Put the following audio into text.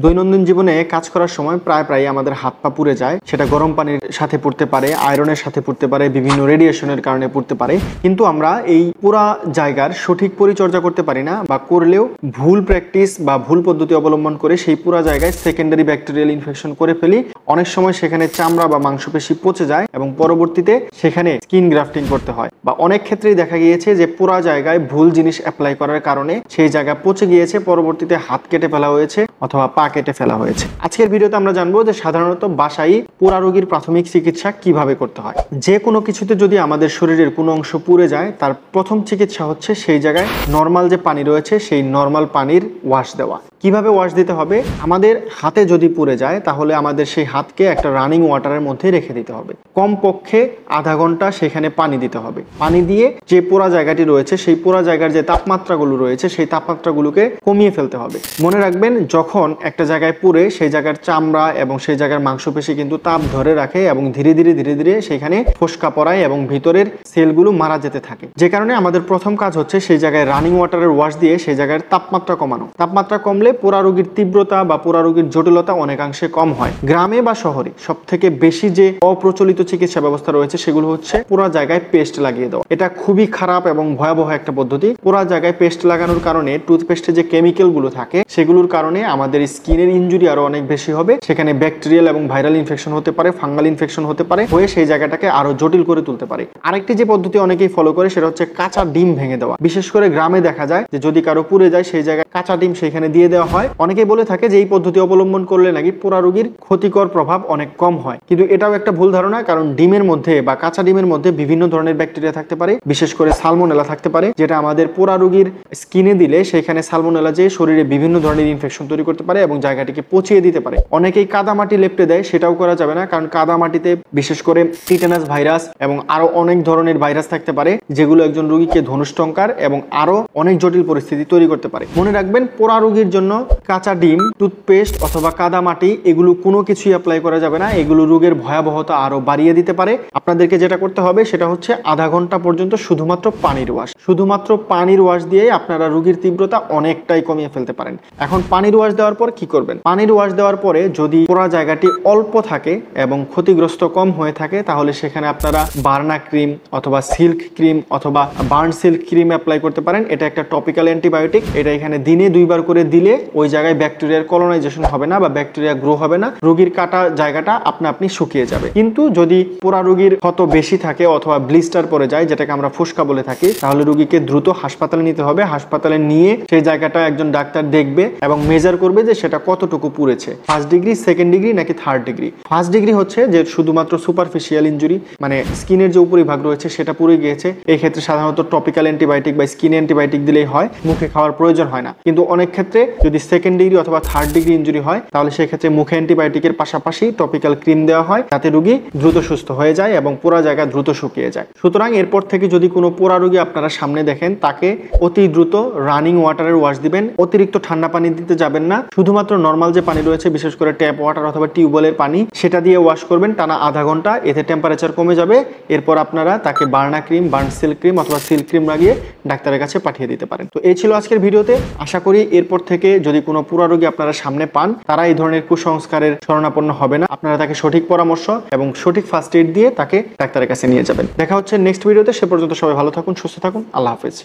দৈনন্দিন জীবনে কাজ করার সময় প্রায় আমাদের হাত পা পুড়ে যায়। সেটা গরম পানির সাথে পুড়তে পারে, আয়রনের সাথে পুড়তে পারে, বিভিন্ন রেডিয়েশনের কারণে পুড়তে পারে। কিন্তু আমরা এই পুরা জায়গার সঠিক পরিচর্যা করতে পারি না, বা করলেও ভুল প্র্যাকটিস বা ভুল পদ্ধতি অবলম্বন করে সেই পুরা জায়গায় সেকেন্ডারি ব্যাকটেরিয়াল ইনফেকশন করে ফেলি। অনেক সময় সেখানে চামড়া বা মাংসপেশি পচে যায় এবং পরবর্তীতে সেখানে স্কিন গ্রাফটিং করতে হয়। বা অনেক ক্ষেত্রেই দেখা গিয়েছে যে পুরা জায়গায় ভুল জিনিস অ্যাপ্লাই করার কারণে সেই জায়গা পচে গিয়েছে, পরবর্তীতে হাত কেটে ফেলা হয়েছে অথবা পা কেটে ফেলা হয়েছে। আজকের ভিডিওতে আমরা জানবো যে সাধারণত বাসায় পোড়া রোগীর প্রাথমিক চিকিৎসা কিভাবে করতে হয়। যে কোনো কিছুতে যদি আমাদের শরীরের কোনো অংশ পুড়ে যায়, তার প্রথম চিকিৎসা হচ্ছে সেই জায়গায় নর্মাল যে পানি রয়েছে সেই নর্মাল পানির ওয়াশ দেওয়া। কিভাবে ওয়াশ দিতে হবে? আমাদের হাতে যদি পুড়ে যায় তাহলে আমাদের সেই হাতকে একটা রানিং ওয়াটারের মধ্যে রেখে দিতে হবে। কমপক্ষে আধা ঘন্টা সেখানে পানি দিতে হবে। পানি দিয়ে যে পোড়া জায়গাটি রয়েছে সেই পোড়া জায়গার যে তাপমাত্রাগুলো রয়েছে সেই তাপমাত্রাগুলোকে কমিয়ে ফেলতে হবে। মনে রাখবেন, যখন একটা জায়গায় পুড়ে সেই জায়গার চামড়া এবং সেই জায়গার মাংসপেশি কিন্তু তাপ ধরে রাখে এবং ধীরে ধীরে সেখানে ফোসকা পড়ায় এবং ভিতরের সেলগুলো মারা যেতে থাকে। যে কারণে আমাদের প্রথম কাজ হচ্ছে সেই জায়গায় রানিং ওয়াটারের ওয়াশ দিয়ে সেই জায়গার তাপমাত্রা কমানো। তাপমাত্রা কমলে পোড়া রোগীর তীব্রতা বা পোড়া রোগীর জটিলতা অনেকাংশে কম হয়। গ্রামে বা শহরে সব থেকে বেশি যে অপ্রচলিত চিকিৎসা ব্যবস্থা রয়েছে সেগুলো হচ্ছে পোড়া জায়গায় পেস্ট লাগিয়ে দেওয়া। এটা খুবই খারাপ এবং ভয়াবহ একটা পদ্ধতি। পোড়া জায়গায় পেস্ট লাগানোর কারণে টুথপেস্টে যে কেমিক্যাল গুলো থাকে সেগুলোর কারণে আমাদের স্কিনের ইনজুরি আরো অনেক বেশি হবে। সেখানে ব্যাকটেরিয়াল এবং ভাইরাল ইনফেকশন হতে পারে, ফাঙ্গাল ইনফেকশন হতে পারে, হয়ে সেই জায়গাটাকে আরো জটিল করে তুলতে পারে। আরেকটি যে পদ্ধতি অনেকেই ফলো করে সেটা হচ্ছে কাঁচা ডিম ভেঙে দেওয়া। বিশেষ করে গ্রামে দেখা যায় যে যদি কারো পুড়ে যায় সেই জায়গায় কাঁচা ডিম সেখানে দিয়ে দেওয়া হয়। অনেকেই বলে থাকে যে এই পদ্ধতি অবলম্বন করলে নাকি পোড়া রোগীর ক্ষতিকর প্রভাব অনেক কম হয়, কিন্তু এটাও একটা ভুল ধারণা। কারণ ডিমের মধ্যে বা কাঁচা ডিমের মধ্যে বিভিন্ন ধরনের ব্যাকটেরিয়া থাকতে পারে, বিশেষ করে সালমোনেলা থাকতে পারে, যেটা আমাদের পোড়া রোগীর স্কিনে দিলে সেখানে সালমোনেলা যে শরীরে বিভিন্ন ধরনের ইনফেকশন তৈরি করতে পারে এবং জায়গাটিকে পচিয়ে দিতে পারে। অনেকেই কাদামাটি লেপটে দেয়, সেটাও করা যাবে না। কারণ কাদামাটিতে বিশেষ করে টিটানাস ভাইরাস এবং আরো অনেক ধরনের ভাইরাস থাকতে পারে, যেগুলো একজন রোগীকে ধনুষ্টঙ্কার এবং আরো অনেক জটিল পরিস্থিতি তৈরি করতে পারে। মনে রাখবেন, পোড়া রোগীর জন্য কাঁচা ডিম, টুথপেস্ট অথবা কাদামাটি এগুলো কোনো কিছুই অ্যাপ্লাই করা যাবে না। এগুলো রোগের ভয়াবহতা আরো বাড়িয়ে দিতে পারে। আপনাদেরকে যেটা করতে হবে সেটা হচ্ছে আধা ঘন্টা পর্যন্ত শুধুমাত্র পানির ওয়াশ। শুধুমাত্র পানির ওয়াশ দিয়ে আপনারা রোগীর তীব্রতা অনেকটাই কমিয়ে ফেলতে পারেন। এখন পানির ওয়াশ দেওয়ার পর কি করবেন? পানির ওয়াশ দেওয়ার পরে যদি পোড়া জায়গাটি অল্প থাকে এবং ক্ষতিগ্রস্ত কম হয়ে থাকে তাহলে সেখানে আপনারা বার্না ক্রিম অথবা সিল্ক ক্রিম অথবা বার্ন সিল্ক ক্রিম অ্যাপ্লাই করতে পারেন। এটা একটা টপিক্যাল অ্যান্টিবায়োটিক। এটা এখানে দিনে 2 বার করে দিলে ওই জায়গায় ব্যাকটেরিয়ার কলোনাইজেশন হবে না বা ব্যাকটেরিয়া গ্রো হবে না। রোগীর কাটা জায়গাটা আপনি শুকিয়ে যাবে। কিন্তু যদি পোড়া রোগীর ক্ষত বেশি থাকে অথবা ব্লিস্টার পড়ে যায়, যেটাকে আমরা ফুসকা বলে থাকি, তাহলে রোগীকে দ্রুত হাসপাতালে নিতে হবে। হাসপাতালে নিয়ে সেই জায়গাটা একজন ডাক্তার দেখবে এবং মেজার করবে যে সেটা কতটুকু পুড়েছে, 1st ডিগ্রি, 2nd ডিগ্রি নাকি 3rd ডিগ্রি। 1st ডিগ্রি হচ্ছে যে শুধুমাত্র সুপারফিশিয়াল ইনজুরি, মানে স্কিনের যে উপরিভাগ রয়েছে সেটা পুড়ে গিয়েছে। এই ক্ষেত্রে সাধারণত টপিক্যাল অ্যান্টিবায়োটিক বা স্কিন অ্যান্টিবায়োটিক দিলেই হয়, মুখে খাওয়ার প্রয়োজন হয় না। কিন্তু অনেক ক্ষেত্রে যদি 2nd ডিগ্রি অথবা 3rd ডিগ্রি ইনজুরি হয় তাহলে সেক্ষেত্রে মুখে অ্যান্টিবায়োটিকের পাশাপাশি টপিক্যাল ক্রিম দেওয়া হয়, যাতে রোগী দ্রুত সুস্থ হয়ে যায় এবং পোড়া জায়গা দ্রুত শুকিয়ে যায়। সুতরাং এরপর থেকে যদি কোনো পোড়া রোগী আপনারা সামনে দেখেন, তাকে অতি দ্রুত রানিং ওয়াটারের ওয়াশ দিবেন। অতিরিক্ত ঠান্ডা পানি দিতে যাবেন না। শুধুমাত্র নর্মাল যে পানি রয়েছে, বিশেষ করে ট্যাপ ওয়াটার অথবা টিউবওয়েলের পানি, সেটা দিয়ে ওয়াশ করবেন টানা আধা ঘন্টা। এতে টেম্পারেচার কমে যাবে। এরপর আপনারা তাকে Verna cream, burn silk cream অথবা সিল্ক ক্রিম লাগিয়ে ডাক্তারের কাছে পাঠিয়ে দিতে পারেন। তো এই ছিল আজকের ভিডিওতে। আশা করি এরপর থেকে যদি কোনো পোড়া রোগী আপনারা সামনে পান, তারা এই ধরনের কুসংস্কারের শরণাপন্ন হবে না। আপনারা তাকে সঠিক পরামর্শ এবং সঠিক ফার্স্ট এড দিয়ে তাকে ডাক্তারের কাছে নিয়ে যাবেন। দেখা হচ্ছে নেক্সট ভিডিওতে। সে পর্যন্ত সবাই ভালো থাকুন, সুস্থ থাকুন। আল্লাহ হাফেজ।